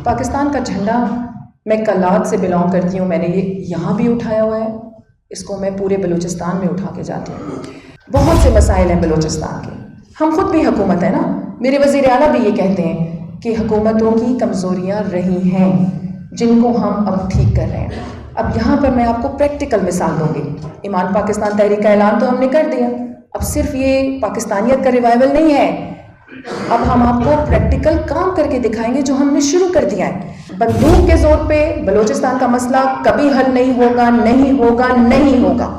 پاکستان کا جھنڈا میں کلات سے بلانگ کرتی ہوں، میں نے یہ یہاں بھی اٹھایا ہوا ہے، اس کو میں پورے بلوچستان میں اٹھا کے جاتی ہوں۔ بہت سے مسائل ہیں بلوچستان کے، ہم خود بھی حکومت ہے نا، میرے وزیر اعلیٰ بھی یہ کہتے ہیں کہ حکومتوں کی کمزوریاں رہی ہیں جن کو ہم اب ٹھیک کر رہے ہیں۔ اب یہاں پر میں آپ کو پریکٹیکل مثال دوں گی۔ ایمان پاکستان تحریک کا اعلان تو ہم نے کر دیا، اب صرف یہ پاکستانیت کا ریوائول نہیں ہے، اب ہم آپ کو پریکٹیکل کام کر کے دکھائیں گے جو ہم نے شروع کر دیا ہے۔ بندوق کے زور پہ بلوچستان کا مسئلہ کبھی حل نہیں ہوگا، نہیں ہوگا، نہیں ہوگا،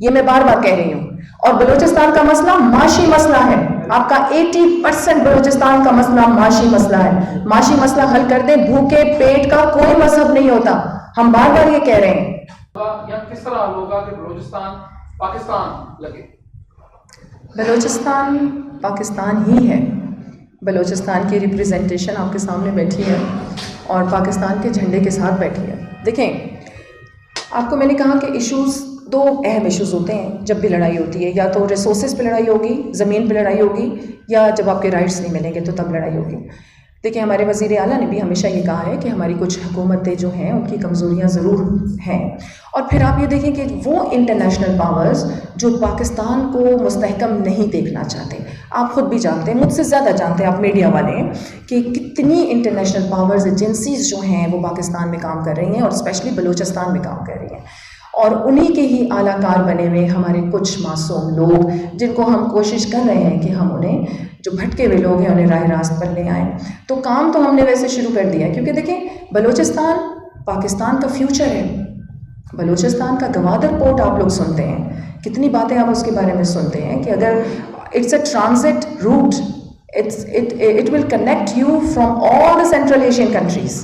یہ میں بار بار کہہ رہی ہوں۔ اور بلوچستان کا مسئلہ معاشی مسئلہ ہے، آپ کا 80% بلوچستان کا مسئلہ معاشی مسئلہ ہے۔ معاشی مسئلہ حل کر دیں، بھوکے پیٹ کا کوئی مذہب نہیں ہوتا، ہم بار بار یہ کہہ رہے ہیں۔ یا کس طرح حل ہوگا کہ بلوچستان پاکستان لگے؟ بلوچستان پاکستان ہی ہے، بلوچستان کی ریپریزنٹیشن آپ کے سامنے بیٹھی ہے اور پاکستان کے جھنڈے کے ساتھ بیٹھی ہے۔ دیکھیں، آپ کو میں نے کہا کہ ایشوز، دو اہم ایشوز ہوتے ہیں جب بھی لڑائی ہوتی ہے، یا تو ریسورسز پہ لڑائی ہوگی، زمین پہ لڑائی ہوگی، یا جب آپ کے رائٹس نہیں ملیں گے تو تب لڑائی ہوگی۔ دیکھیں، ہمارے وزیر اعلیٰ نے بھی ہمیشہ یہ کہا ہے کہ ہماری کچھ حکومتیں جو ہیں ان کی کمزوریاں ضرور ہیں، اور پھر آپ یہ دیکھیں کہ وہ انٹرنیشنل پاورز جو پاکستان کو مستحکم نہیں دیکھنا چاہتے، آپ خود بھی جانتے ہیں، مجھ سے زیادہ جانتے ہیں آپ میڈیا والے، کہ کتنی انٹرنیشنل پاورز ایجنسیز جو ہیں وہ پاکستان میں کام کر رہی ہیں اور اسپیشلی بلوچستان میں کام کر رہی ہیں، اور انہی کے ہی اعلیٰ کار بنے ہوئے ہمارے کچھ معصوم لوگ جن کو ہم کوشش کر رہے ہیں کہ ہم انہیں، جو بھٹکے ہوئے لوگ ہیں، انہیں راہ راست پر لے آئیں۔ تو کام تو ہم نے ویسے شروع کر دیا ہے، کیونکہ دیکھیں بلوچستان پاکستان کا فیوچر ہے۔ بلوچستان کا گوادر پورٹ آپ لوگ سنتے ہیں، کتنی باتیں آپ اس کے بارے میں سنتے ہیں کہ اگر it's a transit route, it will connect you from all the central Asian countries,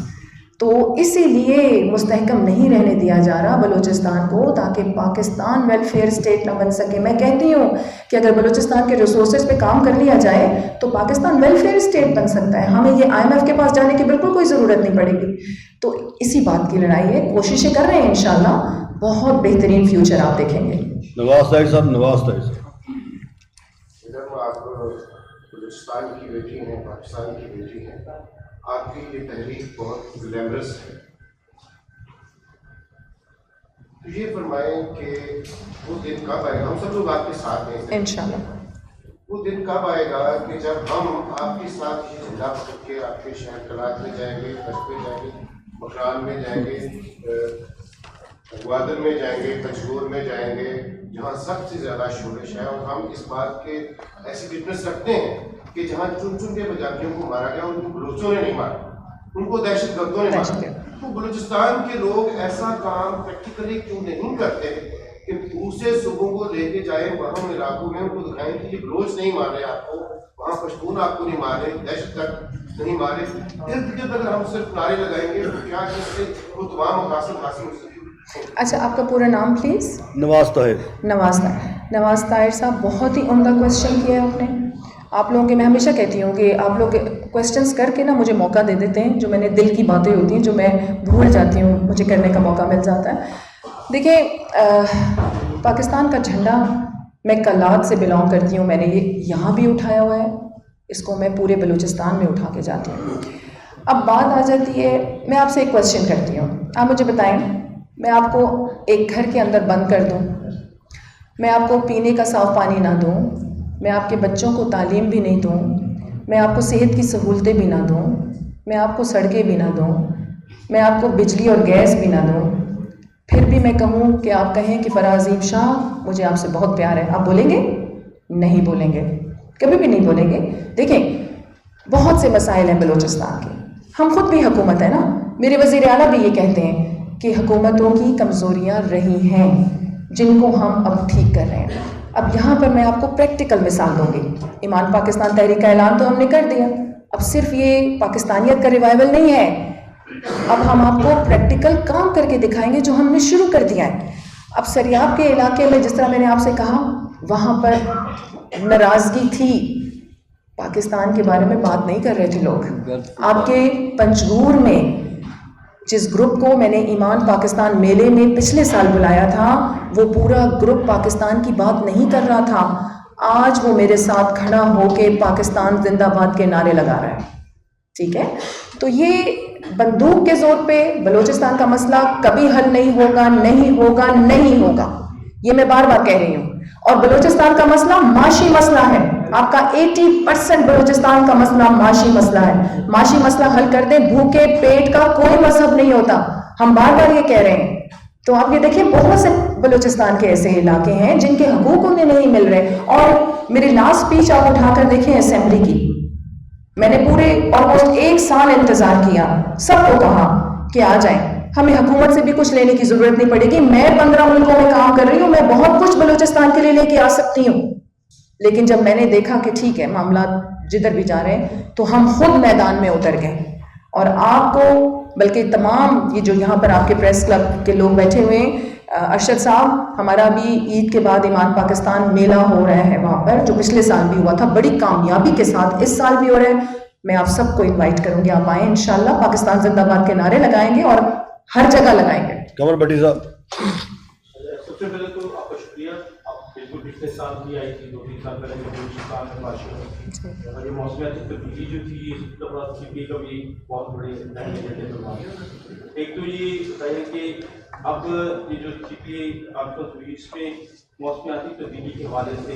تو اسی لیے مستحکم نہیں رہنے دیا جا رہا بلوچستان کو، تاکہ پاکستان ویلفیئر اسٹیٹ نہ بن سکے۔ میں کہتی ہوں کہ اگر بلوچستان کے ریسورسز پہ کام کر لیا جائے تو پاکستان ویلفیئر اسٹیٹ بن سکتا ہے، ہمیں یہ IMF کے پاس جانے کی بالکل کوئی ضرورت نہیں پڑے گی۔ تو اسی بات کی لڑائی ہے، کوششیں کر رہے ہیں، انشاءاللہ بہت بہترین فیوچر آپ دیکھیں گے۔ نواز طاہر صاحب، نواز طاہر صاحب، آپ بلوچستان کی بیٹی ہیں، پاکستان کی بیٹی ہیں، آپ کی یہ تحریک بہت گلیمرس ہے، تو یہ فرمائیں کہ وہ دن کب آئے گا، ہم سب لوگ آپ کے ساتھ ہیں انشاءاللہ، وہ دن کب آئے گا کہ جب ہم آپ کے ساتھ یہ جھنڈا پکڑ کے آپ کے شہر کلات میں جائیں گے، کسبے جائیں گے، مکران میں جائیں گے، گوادر میں جائیں گے، پنجگور میں جائیں گے، جہاں سب سے زیادہ شورش ہے، اور ہم اس بات کے ایسی وٹنس رکھتے ہیں کہ جہاں چن چن کے پنجابیوں کو مارا گیا، ان کو بلوچوں نے نہیں مارا، ان کو دہشت گردوں نے مارا۔ تو بلوچستان کے لوگ ایسا کام پریکٹیکلی کیوں نہیں کرتے کہ دوسرے صوبوں کو لے کے جائیں، وہاں علاقوں میں ان کو دکھائیں کہ یہ بلوچ نہیں مار رہے آپ کو، وہاں پشتون آپ کو نہیں مار رہے، دہشت گرد نہیں مار رہے۔ ارد گرد اگر ہم صرف نعرے لگائیں گے تو کیا اس سے وہ تمام مقاصد حاصل ہو سکیں؟ اچھا، آپ کا پورا نام پلیز؟ نواز طاہر۔ نواز طاہر صاحب، بہت ہی عمدہ کویسچن کیا ہے آپ نے۔ آپ لوگوں کے، میں ہمیشہ کہتی ہوں کہ آپ لوگ کویسچنس کر کے نا مجھے موقع دے دیتے ہیں، جو میں نے دل کی باتیں ہوتی ہیں جو میں بھول جاتی ہوں، مجھے کرنے کا موقع مل جاتا ہے۔ دیکھیں، پاکستان کا جھنڈا میں کلات سے بلانگ کرتی ہوں، میں نے یہ یہاں بھی اٹھایا ہوا ہے، اس کو میں پورے بلوچستان میں اٹھا کے جاتی ہوں۔ اب بات آ جاتی ہے، میں آپ سے ایک کویسچن کرتی ہوں، آپ مجھے بتائیں، میں آپ کو ایک گھر کے اندر بند کر دوں، میں آپ کو پینے کا صاف پانی نہ دوں، میں آپ کے بچوں کو تعلیم بھی نہیں دوں، میں آپ کو صحت کی سہولتیں بھی نہ دوں، میں آپ کو سڑکیں بھی نہ دوں، میں آپ کو بجلی اور گیس بھی نہ دوں، پھر بھی میں کہوں کہ آپ کہیں کہ فراز عظیم شاہ مجھے آپ سے بہت پیار ہے، آپ بولیں گے؟ نہیں بولیں گے، کبھی بھی نہیں بولیں گے۔ دیکھیں، بہت سے مسائل ہیں بلوچستان کے، ہم خود بھی حکومت ہے نا، میرے وزیر اعلیٰ بھی یہ کہتے ہیں کہ حکومتوں کی کمزوریاں رہی ہیں جن کو ہم اب ٹھیک کر رہے ہیں۔ اب یہاں پر میں آپ کو پریکٹیکل مثال دوں گی۔ ایمان پاکستان تحریک کا اعلان تو ہم نے کر دیا، اب صرف یہ پاکستانیت کا ریوائول نہیں ہے، اب ہم آپ کو پریکٹیکل کام کر کے دکھائیں گے جو ہم نے شروع کر دیا ہے۔ اب سریاب کے علاقے میں جس طرح میں نے آپ سے کہا، وہاں پر ناراضگی تھی، پاکستان کے بارے میں بات نہیں کر رہے تھے لوگ۔ آپ کے پنجگور میں جس گروپ کو میں نے ایمان پاکستان میلے میں پچھلے سال بلایا تھا، وہ پورا گروپ پاکستان کی بات نہیں کر رہا تھا، آج وہ میرے ساتھ کھڑا ہو کے پاکستان زندہ باد کے نعرے لگا رہا ہے، ٹھیک ہے؟ تو یہ بندوق کے زور پہ بلوچستان کا مسئلہ کبھی حل نہیں ہوگا، نہیں ہوگا، نہیں ہوگا، یہ میں بار بار کہہ رہی ہوں. اور بلوچستان کا مسئلہ معاشی مسئلہ ہے. آپ کا 80% بلوچستان کا مسئلہ معاشی مسئلہ ہے. معاشی مسئلہ حل کر دیں. بھوکے پیٹ کا کوئی مذہب نہیں ہوتا، ہم بار بار یہ کہہ رہے ہیں. تو آپ یہ دیکھیں بہت سے بلوچستان کے ایسے علاقے ہیں جن کے حقوق انہیں نہیں مل رہے. اور میری لاسٹ اسپیچ آپ اٹھا کر دیکھیں اسمبلی کی، میں نے پورے آلموسٹ 1 سال انتظار کیا، سب کو کہا کہ آ جائیں، ہمیں حکومت سے بھی کچھ لینے کی ضرورت نہیں پڑے گی. میں 15 ملکوں میں کام کر رہی ہوں، میں بہت کچھ بلوچستان کے لیے لے کے آ سکتی ہوں. لیکن جب میں نے دیکھا کہ ٹھیک ہے معاملات جدھر بھی جا رہے ہیں تو ہم خود میدان میں اتر گئے. اور آپ کو بلکہ تمام یہ جو یہاں پر آپ کے پریس کلب کے لوگ بیٹھے ہوئے ہیں، ارشد صاحب، ہمارا بھی عید کے بعد ایمان پاکستان میلہ ہو رہا ہے وہاں پر، جو پچھلے سال بھی ہوا تھا بڑی کامیابی کے ساتھ، اس سال بھی ہو رہا ہے. میں آپ سب کو انوائٹ کروں گی، آپ آئیں انشاءاللہ. پاکستان زندہ باد کے نعرے لگائیں گے اور ہر جگہ لگائیں گے. کمر بٹی صاحب. سب سے پہلے تو آپ کا شکریہ. آپ بالکل پچھلے سال بھی آئی تھی 2-3 سال پہلے بلوچستان میں بادشاہ اور یہ موسمیاتی تبدیلی جو تھی اس دفعہ سی پی کا بھی بہت بڑے اہم ایجنڈے پر. ایک تو یہ ہے کہ اب یہ جو سی پی آئی کانفرنس ہوئی اس میں موسمیاتی تبدیلی کے حوالے سے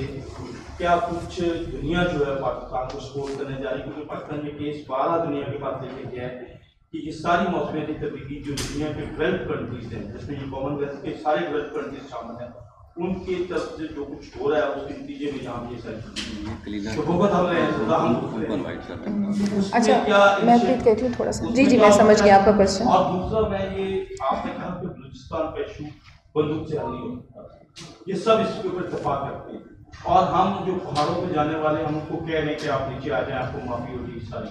کیا کچھ دنیا جو ہے پاکستان کو سپورٹ کرنے جا رہی ہے، کیونکہ پاکستان میں کیس 12 دنیا کے پاس لے کے گیا ہے کہ یہ ساری موسمیاتی تبدیلی جو دنیا کے ڈیولپ کنٹریز ہیں، جس میں یہ کامن ویلتھ کے سارے ڈیولپ کنٹریز شامل ہیں، ان کی طرف سے جو کچھ ہو رہا ہے اس کے نتیجے میں یہاں یہ ساری تو بہت ہم رہے ہیں. اچھا میں ریپیٹ کہتی ہوں تھوڑا سا. جی میں سمجھ گیا آپ کا کوشچن. اور دوسرا میں یہ آپ نے کہا کہ بلوچستان کا ایشو بندوق سے حل نہیں ہوتا، یہ سب اس کے اوپر اتفاق کرتے ہیں. اور ہم جو پہاڑوں پہ جانے والے ہیں ہم ان کو کہہ رہے ہیں کہ آپ نیچے آ جائیں، آپ کو معافی ہوگی ساری.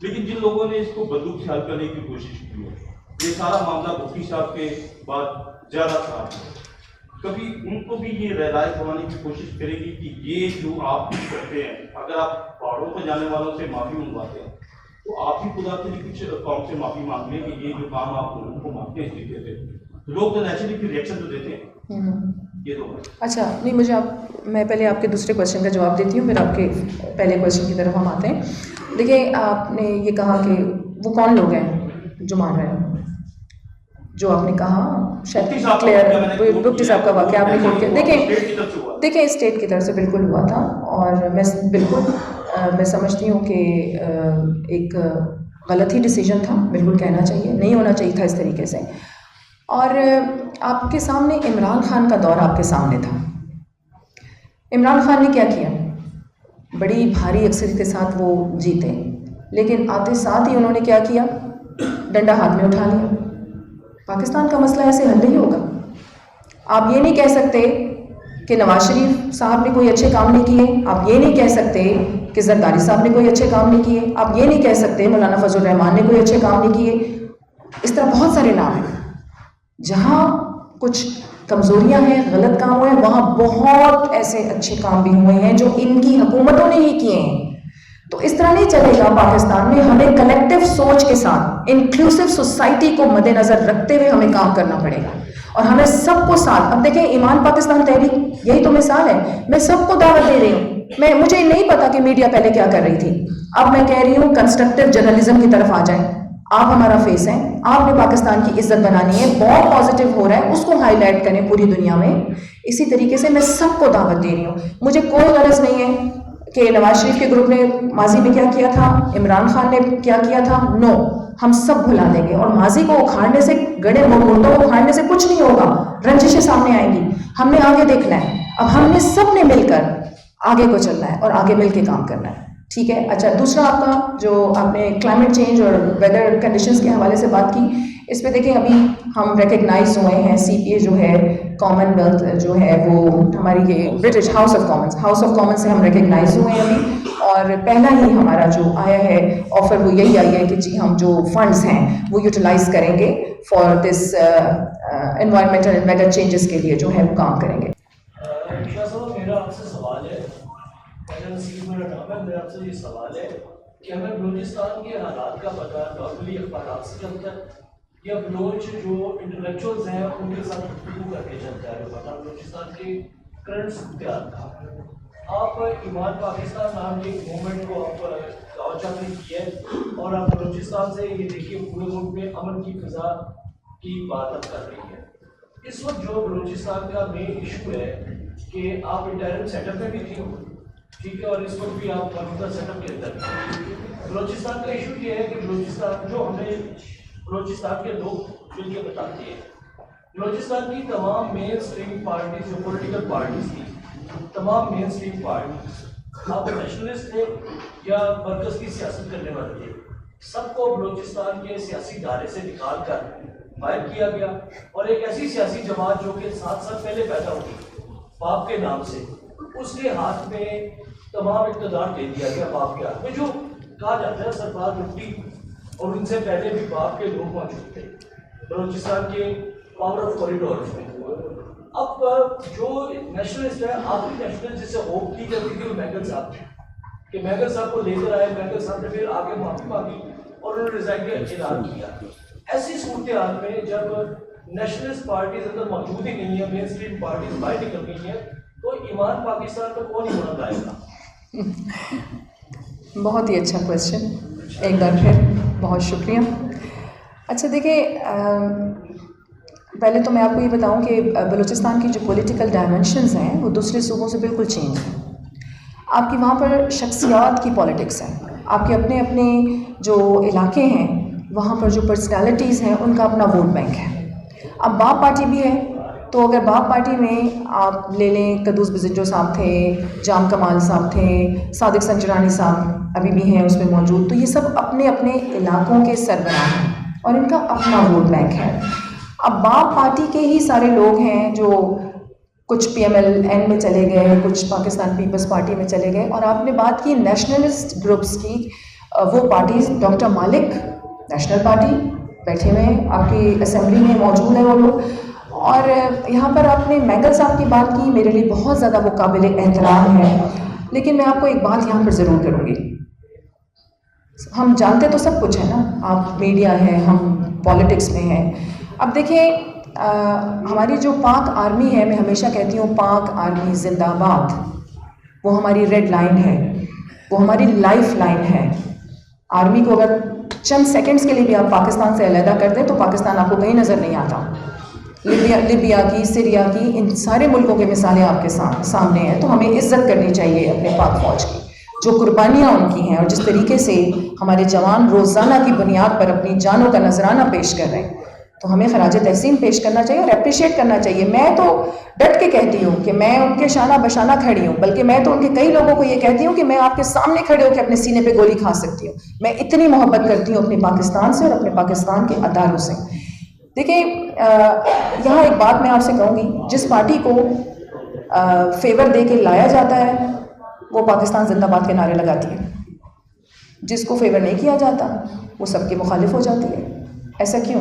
لیکن جن لوگوں نے اس کو بندوق سے حل کرنے کی کوشش کی ہے، یہ سارا معاملہ مفتی صاحب کے بعد زیادہ خراب ہے. کبھی ان کو بھی یہ رہنمائی کروانے کی کوشش کرے گی کہ یہ جو آپ کچھ کرتے ہیں، اگر آپ پہاڑوں پہ جانے والوں سے معافی منگواتے ہیں تو آپ ہی خدا کے لیے کچھ قوم سے معافی مانگ لیں کہ یہ جو کام آپ لوگوں کو مانگتے ہیں اس لیے دیتے ہیں. لوگ تو نیچرلی پھر ریئیکشن تو دیتے ہیں. یہ تو اچھا نہیں، مجھے میں پہلے آپ کے دوسرے کوشچن کا جواب دیتی ہوں، پھر آپ کے پہلے کوشچن کی طرف ہم آتے ہیں. دیکھیں آپ نے یہ کہا کہ وہ کون لوگ ہیں جو مان رہے ہیں، جو آپ نے کہا شاید کلیئر مفتی صاحب کا واقعہ آپ نے کھول کے دیکھیں اسٹیٹ کی طرف سے بالکل ہوا تھا. اور میں سمجھتی ہوں کہ ایک غلط ہی ڈیسیجن تھا، بالکل کہنا چاہیے، نہیں ہونا چاہیے تھا اس طریقے سے. اور آپ کے سامنے عمران خان کا دور آپ کے سامنے تھا. عمران خان نے کیا کیا؟ بڑی بھاری اکثریت کے ساتھ وہ جیتے، لیکن آتے ساتھ ہی انہوں نے کیا کیا؟ ڈنڈا ہاتھ میں اٹھا لیا. پاکستان کا مسئلہ ایسے حل نہیں ہوگا. آپ یہ نہیں کہہ سکتے کہ نواز شریف صاحب نے کوئی اچھے کام نہیں کیے، آپ یہ نہیں کہہ سکتے کہ زرداری صاحب نے کوئی اچھے کام نہیں کیے، آپ یہ نہیں کہہ سکتے مولانا فضل الرحمان نے کوئی اچھے کام نہیں کیے. اس طرح بہت سارے نام ہیں. جہاں کچھ کمزوریاں ہیں، غلط کام ہوئے ہیں، وہاں بہت ایسے اچھے کام بھی ہوئے ہیں جو ان کی حکومتوں نے ہی کیے ہیں. تو اس طرح نہیں چلے گا پاکستان میں. ہمیں کلیکٹیو سوچ کے ساتھ انکلوسیو سوسائٹی کو مد نظر رکھتے ہوئے ہمیں کام کرنا پڑے گا، اور ہمیں سب کو ساتھ. اب دیکھیں ایمان پاکستان تحریک یہی تو مثال ہے. میں سب کو دعوت دے رہی ہوں. مجھے نہیں پتا کہ میڈیا پہلے کیا کر رہی تھی، اب میں کہہ رہی ہوں کنسٹرکٹیو جرنلزم کی طرف آ جائیں. آپ ہمارا فیس ہیں، آپ نے پاکستان کی عزت بنانی ہے. بہت پازیٹیو ہو رہا ہے، اس کو ہائی لائٹ کریں پوری دنیا میں. اسی طریقے سے میں سب کو دعوت دے رہی ہوں. مجھے کوئی غرض نہیں ہے کہ نواز شریف کے گروپ نے ماضی میں کیا کیا تھا، عمران خان نے کیا کیا تھا. نو، ہم سب بھلا دیں گے. اور ماضی کو اکھاڑنے سے، گڑے مردوں کو اکھاڑنے سے کچھ نہیں ہوگا. رنجشیں سامنے آئیں گی. ہم نے آگے دیکھنا ہے. اب ہم نے سب نے مل کر آگے کو چلنا ہے اور آگے مل کے کام کرنا ہے. ٹھیک ہے. اچھا دوسرا آپ کا جو آپ نے کلائمیٹ چینج اور ویدر کنڈیشنز کے حوالے سے بات کی، اس پہ دیکھیں ابھی ہم ریکگنائز ہوئے ہیں. سی پی اے جو ہے کامن ویلتھ جو ہے وہ ہماری یہ برٹش ہاؤس آف کامنز سے ہم ریکگنائز ہوئے ہیں ابھی. اور پہلا ہی ہمارا جو آیا ہے آفر وہ یہی آئی ہے کہ جی ہم جو فنڈز ہیں وہ یوٹیلائز کریں گے for this environmental and whether changes کے لیے جو ہے وہ کام کریں گے. میرا آپ سے سوال ہے، میرا آپ سے یہ سوال ہے کہ ہمیں بلوچستان کے حالات کا پتہ نارملی اخبارات سے چلتا ہے یا بلوچ جو انٹلیکچوئلز ہیں ان کے ساتھ گفتگو کر کے چلتا ہے؟ پتہ بلوچستان کے کرنٹ صورتحال کا. آپ ایمان پاکستان نام کے ایک موومنٹ کو آپ لانچ آپ نے کیا ہے اور آپ بلوچستان سے یہ دیکھیے پورے ملک میں امن کی فضا کی بات اب کر رہی ہے. اس وقت جو بلوچستان کا مین ایشو ہے کہ آپ انٹرنل سیٹ اپ میں بھی تھے ٹھیک ہے اور اس وقت بھی آپ موجودہ سیٹ اپ کے اندر. بلوچستان کا ایشو یہ ہے کہ بلوچستان جو ہمیں بلوچستان کے لوگ مل کے بتاتے ہیں بلوچستان کی تمام مین اسٹریم پارٹیز جو پولیٹیکل پارٹیز تھی تمام مین اسٹریم پارٹیز آپ نیشنلسٹ تھے یا مرکز کی سیاست کرنے والے تھے سب کو بلوچستان کے سیاسی دائرے سے نکال کر باہر کیا گیا اور ایک ایسی سیاسی جماعت جو کہ 7 سال پہلے پیدا ہوئی باپ کے نام سے اس کے ہاتھ میں تمام اقتدار دے دیا گیا. باپ کے ہاتھ میں جو کہا جاتا ہے سرفراز مفتی اور ان سے پہلے بھی باپ کے لوگ موجود تھے بلوچستان کے پاور آف کوریڈور میں. اب جو نیشنلسٹ ہے آخری نیشنلسٹ جسے ہوپ کی جاتی تھی وہ مینگل صاحب تھے کہ مینگل صاحب کو لے کر آئے. مینگل صاحب نے پھر آگے معافی مانگی اور انہوں نے ریزائن کا اعلان کیا. ایسی صورتحال میں جب نیشنلسٹ پارٹیز اندر موجود ہی نہیں ہے مین اسٹریم پارٹیز باہر نکل گئی ہیں تو ایمان پاکستان کا کون ایمان لائے گا؟ بہت ہی اچھا کویشچن ایک بار پھر بہت شکریہ. اچھا دیکھیں پہلے تو میں آپ کو یہ بتاؤں کہ بلوچستان کی جو پولیٹیکل ڈائمنشنز ہیں وہ دوسرے صوبوں سے بالکل چینج ہیں. آپ کی وہاں پر شخصیات کی پالیٹکس ہے. آپ کے اپنے اپنے جو علاقے ہیں وہاں پر جو پرسنالٹیز ہیں ان کا اپنا ووٹ بینک ہے. اب باپ پارٹی بھی ہے تو اگر باپ پارٹی میں آپ لے لیں قدوس بزنجو صاحب تھے جام کمال صاحب تھے صادق سنجرانی صاحب ابھی بھی ہیں اس میں موجود تو یہ سب اپنے اپنے علاقوں کے سربراہ ہیں اور ان کا اپنا ووٹ بینک ہے. اب باپ پارٹی کے ہی سارے لوگ ہیں جو کچھ پی ایم ایل این میں چلے گئے کچھ پاکستان پیپلز پارٹی میں چلے گئے. اور آپ نے بات کی نیشنلسٹ گروپس کی وہ پارٹیز ڈاکٹر مالک نیشنل پارٹی بیٹھے ہوئے ہیں آپ کی اسمبلی میں موجود ہیں وہ لوگ. اور یہاں پر آپ نے مینگل صاحب کی بات کی میرے لیے بہت زیادہ وہ قابل احترام ہے لیکن میں آپ کو ایک بات یہاں پر ضرور کروں گی. ہم جانتے تو سب کچھ ہے نا آپ میڈیا ہے ہم پالیٹکس میں ہیں. اب دیکھیں ہماری جو پاک آرمی ہے میں ہمیشہ کہتی ہوں پاک آرمی زندہ باد وہ ہماری ریڈ لائن ہے وہ ہماری لائف لائن ہے. آرمی کو اگر چند سیکنڈز کے لیے بھی آپ پاکستان سے علیحدہ کر دیں تو پاکستان آپ کو کہیں نظر نہیں آتا. لیبیا کی سیریا کی ان سارے ملکوں کے مثالیں آپ کے سامنے ہیں. تو ہمیں عزت کرنی چاہیے اپنے پاک فوج کی جو قربانیاں ان کی ہیں اور جس طریقے سے ہمارے جوان روزانہ کی بنیاد پر اپنی جانوں کا نذرانہ پیش کر رہے ہیں تو ہمیں خراج تحسین پیش کرنا چاہیے اور اپریشیٹ کرنا چاہیے. میں تو ڈٹ کے کہتی ہوں کہ میں ان کے شانہ بشانہ کھڑی ہوں بلکہ میں تو ان کے کئی لوگوں کو یہ کہتی ہوں کہ میں آپ کے سامنے کھڑے ہو کے اپنے سینے پہ گولی کھا سکتی ہوں. میں اتنی محبت کرتی ہوں اپنے پاکستان سے اور اپنے پاکستان کے اداروں سے. دیکھیں یہاں ایک بات میں آپ سے کہوں گی جس پارٹی کو فیور دے کے لایا جاتا ہے وہ پاکستان زندہ باد کے نعرے لگاتی ہے. جس کو فیور نہیں کیا جاتا وہ سب کے مخالف ہو جاتی ہے. ایسا کیوں؟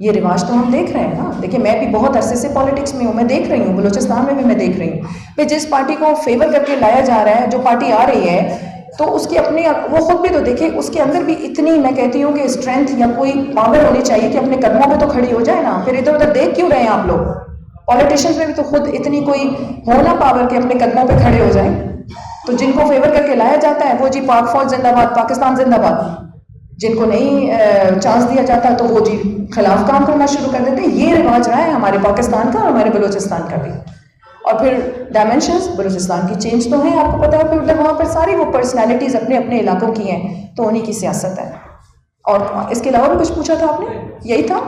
یہ رواج تو ہم دیکھ رہے ہیں نا. دیکھیں میں بھی بہت عرصے سے پالیٹکس میں ہوں میں دیکھ رہی ہوں بلوچستان میں بھی میں دیکھ رہی ہوں کہ جس پارٹی کو فیور کر کے لایا جا رہا ہے جو پارٹی آ رہی ہے تو اس کے اپنے وہ خود بھی تو دیکھیں اس کے اندر بھی اتنی میں کہتی ہوں کہ اسٹرینتھ یا کوئی پاور ہونی چاہیے کہ اپنے قدموں پہ تو کھڑی ہو جائے نا. پھر ادھر ادھر دیکھ کیوں رہے ہیں آپ لوگ؟ پولیٹیشینز میں بھی تو خود اتنی کوئی ہو نا پاور کہ اپنے قدموں پہ کھڑے ہو جائیں. تو جن کو فیور کر کے لایا جاتا ہے وہ جی پاک فوج زندہ باد پاکستان زندہ باد. جن کو نہیں چانس دیا جاتا تو وہ جی خلاف کام کرنا شروع کر دیتے. یہ رواج رہا ہے ہمارے پاکستان کا اور ہمارے بلوچستان کا بھی. اور پھر ڈائمنشنز بلوچستان کی چینج تو ہیں آپ کو پتہ ہے. پھر وہاں پر ساری وہ پرسنالٹیز اپنے اپنے علاقوں کی ہیں تو انہیں کی سیاست ہے. اور اس کے علاوہ بھی کچھ پوچھا تھا آپ نے یہی تھا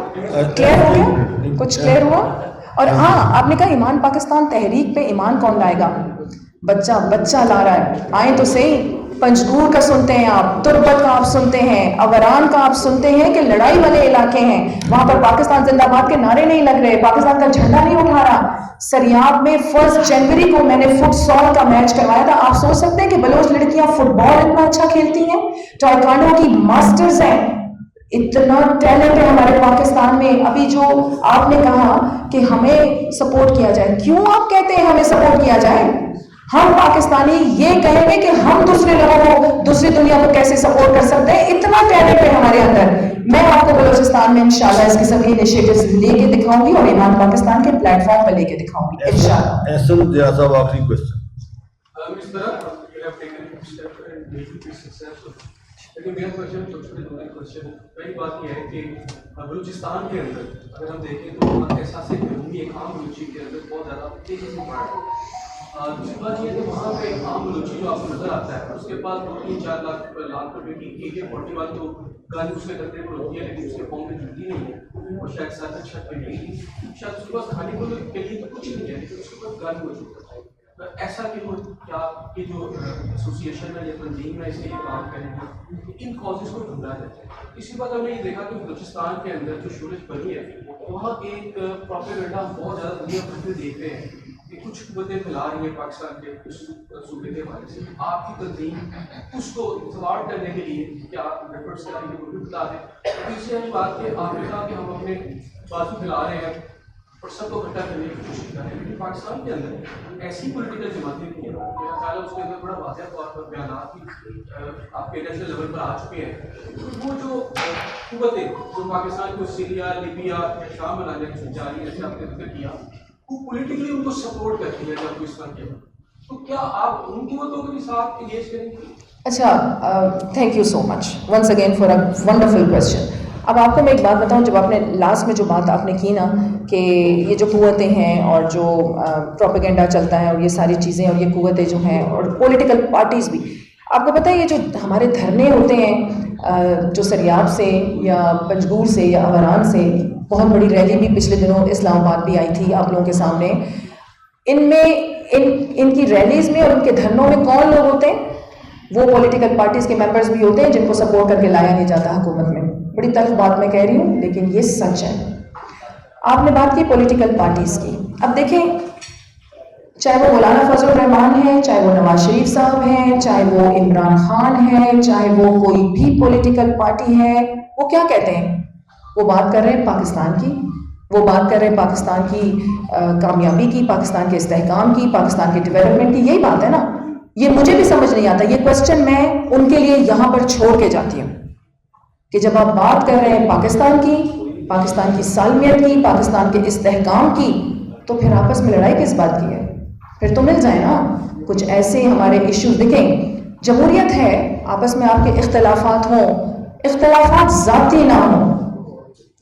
کلیئر ہو گیا کچھ کلیئر ہوا. اور ہاں آپ نے کہا ایمان پاکستان تحریک پہ ایمان کون لائے گا؟ بچہ لا رہا ہے. آئیں تو صحیح پنجگور کا سنتے ہیں آپ تربت کا آپ سنتے ہیں اوران کا آپ سنتے ہیں کہ لڑائی والے علاقے ہیں وہاں پر پاکستان زندہ باد کے نعرے نہیں لگ رہے پاکستان کا جھنڈا نہیں اٹھا رہا. سریاب میں 1 جنوری کو میں نے فٹ سال کا میچ کروایا تھا. آپ سوچ سکتے ہیں کہ بلوچ لڑکیاں فٹ بال اتنا اچھا کھیلتی ہیں ٹائیکوانڈو کی ماسٹرز ہیں. اتنا ٹیلنٹ ہے ہمارے پاکستان میں. ابھی جو آپ نے کہا کہ ہمیں سپورٹ کیا جائے کیوں آپ کہتے ہیں ہمیں سپورٹ کیا جائے؟ ہم پاکستانی یہ کہیں گے کہ ہم دوسرے لوگوں کو دوسری دنیا کو کیسے سپورٹ کر سکتے ہیں. اتنا ٹیلنٹ ہے ہمارے اندر. میں آپ کو بلوچستان میں انشاءاللہ اس قسم کے انیشیٹوز لے کے دکھاؤں گی اور ایمان پاکستان کے پلیٹ فارم پہ لے کے دکھاؤں گی انشاءاللہ. احسن ضیاء صاحب آخری کوشچن. لیکن میرا کوشچن چھوٹے چھوٹے کوشچن پہلی بات یہ ہے کہ بلوچستان کے اندر اگر ہم دیکھیں تو احساس گرمی ایک عام بلوچی کے اندر بہت زیادہ تیزی سے بڑھ رہا ہے. دوسری بات یہ ہے کہ وہاں پہ عام بلوچی جو آپ کو نظر آتا ہے اس کے پاس 2-3-4 لاکھ روپے کی AK-40 بات تو گن اس کے کرتے پر ہوتی ہے لیکن اس کے فارم میں جلتی نہیں ہے اور شاید ساتھ چھت پہ نہیں ہے شاید اس کے پاس کھانے کو کے لیے تو کچھ نہیں ہے لیکن اس کے پاس گن موجود ہے. ایسا کہ وہ کیا یہ جو ایسوسیشن ہے یا تنظیم ہے اس لیے کام کریں گے ان کازز کو ڈھونڈا جاتا ہے. اسی بات ہم نے یہ دیکھا کہ بلوچستان کے اندر جو شورش بنی ہے وہاں ایک پروپیگنڈا بہت زیادہ دنیا بھر میں دیکھتے ہیں کہ کچھ قوتیں پھیلا رہی ہیں پاکستان کے اس صوبے کے حوالے سے. آپ کی تنظیم اس کو تھوارٹ کرنے کے لیے کیا ایفرٹس کر رہی ہے وہ بھی بتا دیں. تیسری بات کہ آپ نے کہا کہ ہم اپنے بازو پھیلا رہے ہیں اور سب کو اکٹھا کرنے کی کوشش کر رہے ہیں لیکن پاکستان کے اندر ایسی پولیٹیکل جماعتیں نہیں ہیں. میرا خیال ہے اس کے اندر بڑا واضح طور پر بیانات بھی آپ کے نیشنل لیول پر آ چکے ہیں. وہ جو قوتیں جو پاکستان کو سیریا لیبیا یا شام بنانے کی جا رہی ہے جیسے آپ نے ذکر کیا وہ پولیٹیکلی ان کو سپورٹ کرتی ہے جب پاکستان کے تو کیا آپ ان کی قوتوں کے ساتھ انگیج کریں گے؟ اچھا thank you so much once again for a wonderful question. اب آپ کو میں ایک بات بتاؤں جب آپ نے لاسٹ میں جو بات آپ نے کی نا کہ یہ جو قوتیں ہیں اور جو پروپیگنڈا چلتا ہے اور یہ ساری چیزیں اور یہ قوتیں جو ہیں اور پولیٹیکل پارٹیز بھی آپ کو پتہ ہے یہ جو ہمارے دھرنے ہوتے ہیں جو سریاب سے یا پنجگور سے یا اوران سے بہت بڑی ریلی بھی پچھلے دنوں اسلام آباد بھی آئی تھی آپ لوگوں کے سامنے. ان میں ان کی ریلیز میں اور ان کے دھرنوں میں کون لوگ ہوتے ہیں؟ وہ پولیٹیکل پارٹیز کے ممبرز بھی ہوتے ہیں جن کو سپورٹ کر کے لایا نہیں جاتا حکومت میں. بڑی تلخ بات میں کہہ رہی ہوں لیکن یہ سچ ہے. آپ نے بات کی پولیٹیکل پارٹیز کی. اب دیکھیں چاہے وہ مولانا فضل الرحمان ہیں, چاہے وہ نواز شریف صاحب ہیں, چاہے وہ عمران خان ہیں, چاہے وہ کوئی بھی پولیٹیکل پارٹی ہے, وہ کیا کہتے ہیں؟ وہ بات کر رہے ہیں پاکستان کی, وہ بات کر رہے ہیں پاکستان کی کامیابی کی, پاکستان کے استحکام کی, پاکستان کے ڈیولپمنٹ کی. یہی بات ہے نا. یہ مجھے بھی سمجھ نہیں آتا. یہ کوشچن میں ان کے لیے یہاں پر چھوڑ کے جاتی ہوں کہ جب آپ بات کر رہے ہیں پاکستان کی, پاکستان کی سالمیت کی, پاکستان کے استحکام کی, تو پھر آپس میں لڑائی کس بات کی ہے؟ پھر تو مل جائے نا. کچھ ایسے ہمارے ایشوز دکھیں. جمہوریت ہے, آپس میں آپ کے اختلافات ہوں, اختلافات ذاتی نہ ہوں,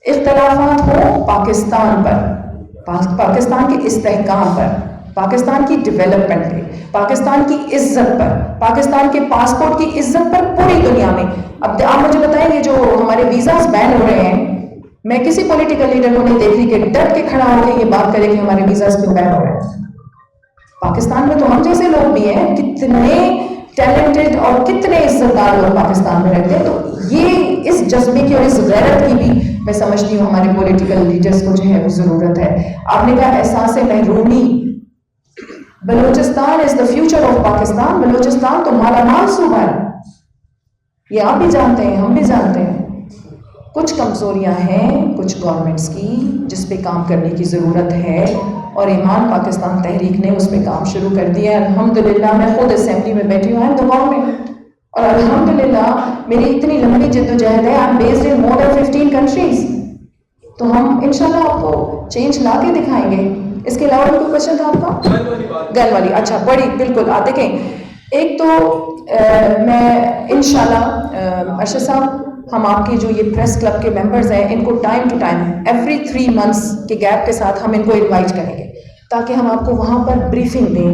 اختلافات ہوں پاکستان پر, پاکستان کے استحکام پر, پاکستان کی ڈیولپمنٹ پہ, پاکستان کی عزت پر, پاکستان کے پاسپورٹ کی عزت پر پوری دنیا میں. اب آپ مجھے بتائیں یہ جو ہمارے ویزاز بین ہو رہے ہیں, میں کسی پولیٹیکل لیڈر کو نہیں دیکھ رہی کہ ڈٹ کے کھڑا ہو کے یہ بات کرے کہ ہمارے ویزاز کیوں بین ہو رہے ہیں. پاکستان میں تو ہم جیسے لوگ بھی ہیں, کتنے ٹیلنٹڈ اور کتنے عزت دار لوگ پاکستان میں رہتے ہیں. تو یہ اس جذبے کی اور اس غیرت کی بھی میں سمجھتی ہوں ہمارے پولیٹیکل لیڈرز کو جو ہے وہ ضرورت ہے. آپ نے کہا احساس محرومی. Balochistan is the future of Pakistan. Balochistan تو مالا مال صوبہ ہے, یہ آپ بھی جانتے ہیں, ہم بھی جانتے ہیں. کچھ کمزوریاں ہیں کچھ گورنمنٹس کی جس پہ کام کرنے کی ضرورت ہے, اور ایمان پاکستان تحریک نے اس پہ کام شروع کر دیا. الحمدللہ میں خود اسمبلی میں بیٹھی ہوں دا گورنمنٹ, اور الحمدللہ میری اتنی لمبی جدوجہد ہے. I am based in more than 15 countries. تو ہم انشاءاللہ آپ کو چینج لا کے دکھائیں گے. اس کے علاوہ کوئی کوشچن تھا آپ کا؟ گن والی. اچھا بڑی بالکل. دیکھیں ایک تو میں انشاءاللہ ارشد صاحب ہم آپ کے جو یہ پریس کلب کے ممبرز ہیں ان کو time to time every 3 months کے گیپ کے ساتھ ہم ان کو انوائٹ کریں گے تاکہ ہم آپ کو وہاں پر بریفنگ دیں.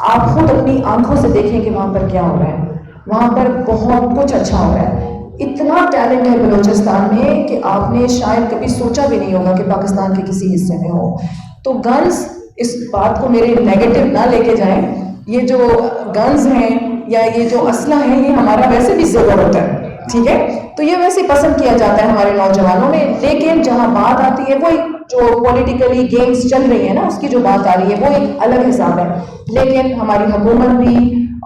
آپ خود اپنی آنکھوں سے دیکھیں کہ وہاں پر کیا ہو رہا ہے. وہاں پر بہت کچھ اچھا ہو رہا ہے. اتنا ٹیلنٹ ہے بلوچستان میں کہ آپ نے شاید کبھی سوچا بھی نہیں ہوگا کہ پاکستان کے کسی حصے میں ہو. تو گنز, اس بات کو میرے نیگیٹو نہ لے کے جائیں. یہ جو گنز ہیں یا یہ جو اسلحہ ہیں یہ ہمارا ویسے بھی ضرورت ہے, ٹھیک ہے, تو یہ ویسے پسند کیا جاتا ہے ہمارے نوجوانوں میں. لیکن جہاں بات آتی ہے وہ جو پولیٹیکلی گیمز چل رہی ہیں نا اس کی جو بات آ رہی ہے وہ ایک الگ حساب ہے. لیکن ہماری حکومت بھی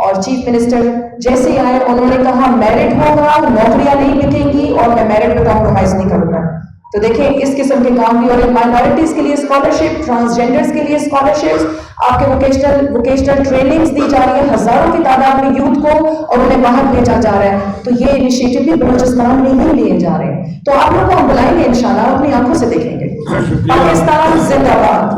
اور چیف منسٹر جیسے ہی آئے انہوں نے کہا میرٹ ہوگا, نوکریاں نہیں ملیں گی اور میں میرٹ پہ کمپرومائز نہیں کروں گا. تو دیکھیں اس قسم کے کام بھی, اور مائنورٹیز کے لیے اسکالرشپ, ٹرانسجینڈرز کے لیے اسکالرشپس, آپ کے ووکیشنل ٹریننگز دی جا رہی ہے ہزاروں کی تعداد میں یوتھ کو, اور انہیں باہر بھیجا جا رہا ہے. تو یہ انیشیٹو بھی بلوچستان میں ہی لیے جا رہے ہیں. تو آپ لوگ کو ہم بلائیں گے انشاءاللہ, اپنی آنکھوں سے دیکھیں گے. پاکستان زندہ باد.